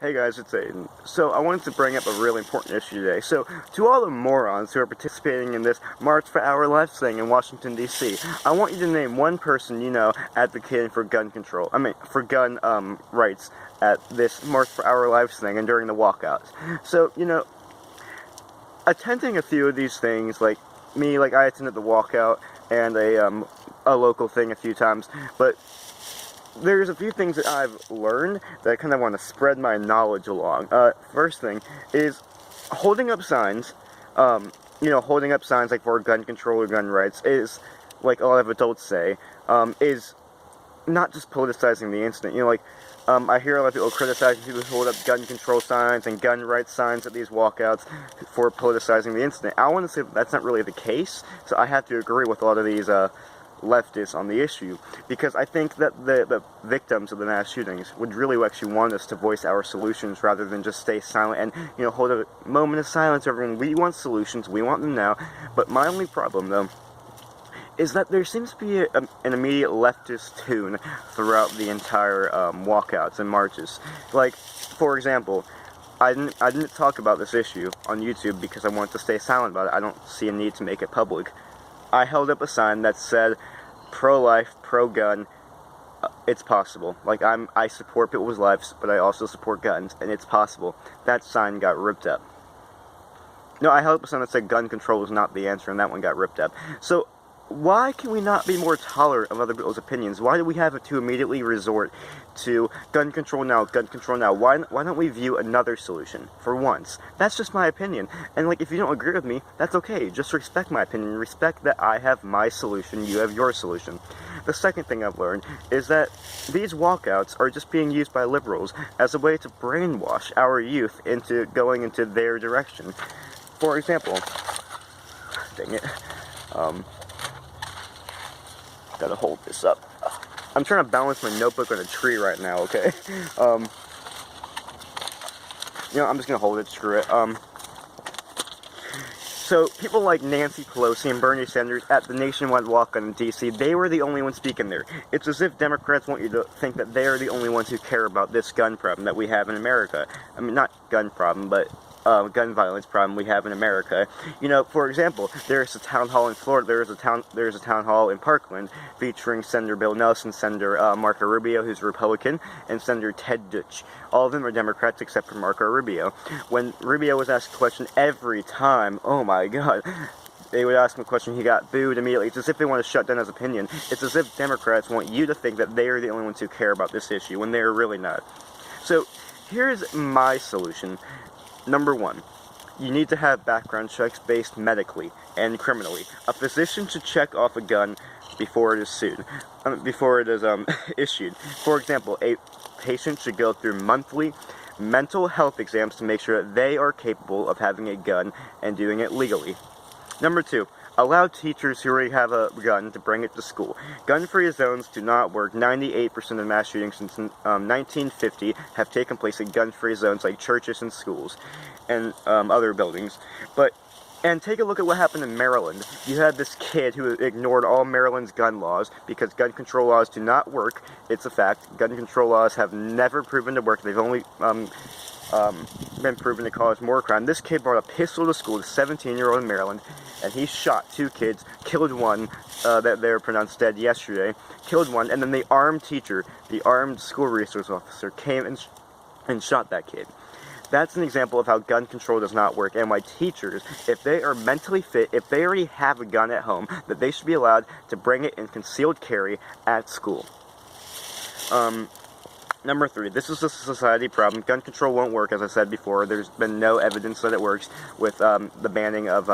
Hey guys, it's Aiden. So I wanted to bring up a really important issue today. So to all the morons who are participating in this March for Our Lives thing in Washington, D.C., I want you to name one person you know advocating for gun control. For gun rights at this March for Our Lives thing and during the walkouts. So, attending a few of these things, like me, I attended the walkout and a local thing a few times, but there's a few things that I've learned that I kind of want to spread my knowledge along. First thing is holding up signs, holding up signs like for gun control or gun rights is, like a lot of adults say, is not just politicizing the incident. I hear a lot of people criticizing people who hold up gun control signs and gun rights signs at these walkouts for politicizing the incident. I want to say that that's not really the case, so I have to agree with a lot of these, leftists on the issue, because I think that the victims of the mass shootings would really actually want us to voice our solutions rather than just stay silent and, hold a moment of silence. Everyone, we want solutions, we want them now, but my only problem, though, is that there seems to be an immediate leftist tune throughout the entire walkouts and marches. Like, for example, I didn't talk about this issue on YouTube because I wanted to stay silent about it. I don't see a need to make it public. I held up a sign that said, pro-life, pro-gun, it's possible. I support people's lives, but I also support guns, and it's possible. That sign got ripped up. No, I held up a sign that said gun control is not the answer, and that one got ripped up. So, why can we not be more tolerant of other people's opinions? Why do we have to immediately resort to gun control now, gun control now? Why don't we view another solution for once? That's just my opinion. And if you don't agree with me, that's okay. Just respect my opinion. Respect that I have my solution, you have your solution. The second thing I've learned is that these walkouts are just being used by liberals as a way to brainwash our youth into going into their direction. For example, dang it, gotta hold this up. I'm trying to balance my notebook on a tree right now, okay? I'm just gonna hold it, screw it. So, people like Nancy Pelosi and Bernie Sanders at the nationwide walk in D.C., they were the only ones speaking there. It's as if Democrats want you to think that they're the only ones who care about this gun problem that we have in America. I mean, not gun problem, but gun violence problem we have in America. For example, there's a town hall in Florida, there's a town hall in Parkland featuring Senator Bill Nelson, Senator Marco Rubio, who's a Republican, and Senator Ted Deutch. All of them are Democrats except for Marco Rubio. When Rubio was asked a question every time, oh my god, they would ask him a question, he got booed immediately. It's as if they want to shut down his opinion. It's as if Democrats want you to think that they are the only ones who care about this issue, when they're really not. So, here's my solution. Number one, you need to have background checks based medically and criminally. A physician should check off a gun before it is issued. For example, a patient should go through monthly mental health exams to make sure that they are capable of having a gun and doing it legally. Number two, allow teachers who already have a gun to bring it to school. Gun-free zones do not work. 98% of mass shootings since 1950 have taken place in gun-free zones like churches and schools and other buildings. And take a look at what happened in Maryland. You had this kid who ignored all Maryland's gun laws because gun control laws do not work. It's a fact. Gun control laws have never proven to work. They've only been proven to cause more crime. This kid brought a pistol to school, a 17-year-old in Maryland, and he shot two kids, killed one that they were pronounced dead yesterday, killed one, and then the armed teacher, the armed school resource officer, came and shot that kid. That's an example of how gun control does not work, and why teachers, if they are mentally fit, if they already have a gun at home, that they should be allowed to bring it in concealed carry at school. Number three, this is a society problem. Gun control won't work, as I said before. There's been no evidence that it works with the banning of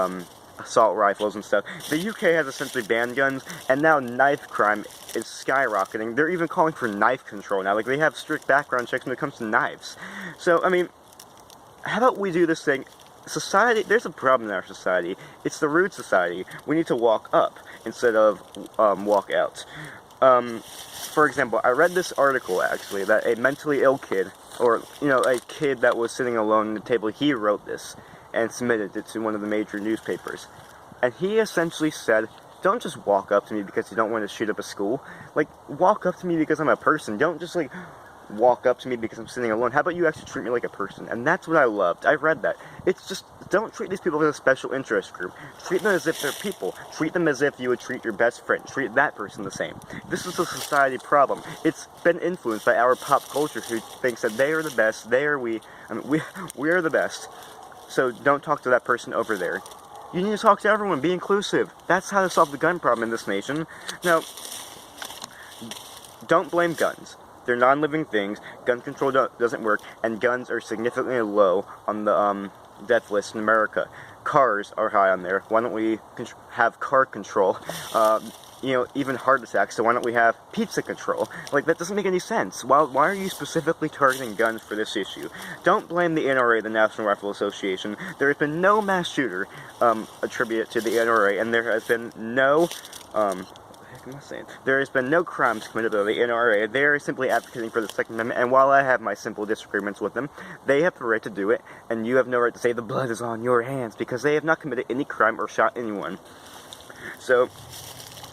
assault rifles and stuff. The UK has essentially banned guns, and now knife crime is skyrocketing. They're even calling for knife control now. They have strict background checks when it comes to knives. So, how about we do this thing? Society, there's a problem in our society. It's the rude society. We need to walk up instead of walk out. For example, I read this article, actually, that a mentally ill kid, or, a kid that was sitting alone at the table, he wrote this and submitted it to one of the major newspapers. And he essentially said, don't just walk up to me because you don't want to shoot up a school. Walk up to me because I'm a person. Don't just, walk up to me because I'm sitting alone. How about you actually treat me like a person? And that's what I loved. I read that. It's just, don't treat these people as a special interest group. Treat them as if they're people. Treat them as if you would treat your best friend. Treat that person the same. This is a society problem. It's been influenced by our pop culture, who thinks that they are the best, we are the best. So don't talk to that person over there. You need to talk to everyone. Be inclusive. That's how to solve the gun problem in this nation. Now, don't blame guns. They're non-living things. Gun control doesn't work, and guns are significantly low on the death list in America. Cars are high on there. Why don't we have car control? Even heart attacks, so why don't we have pizza control? Like, that doesn't make any sense. Why are you specifically targeting guns for this issue? Don't blame the NRA, the National Rifle Association. There has been no mass shooter attributed to the NRA, and there has been no, there has been no crimes committed by the NRA. They are simply advocating for the Second Amendment, and while I have my simple disagreements with them, they have the right to do it, and you have no right to say the blood is on your hands, because they have not committed any crime or shot anyone. So,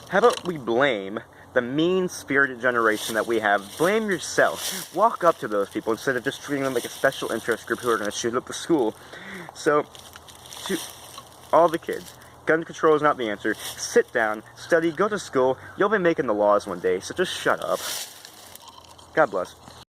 how about we blame the mean-spirited generation that we have? Blame yourself. Walk up to those people instead of just treating them like a special interest group who are going to shoot up the school. So, to all the kids, gun control is not the answer. Sit down, study, go to school. You'll be making the laws one day, so just shut up. God bless.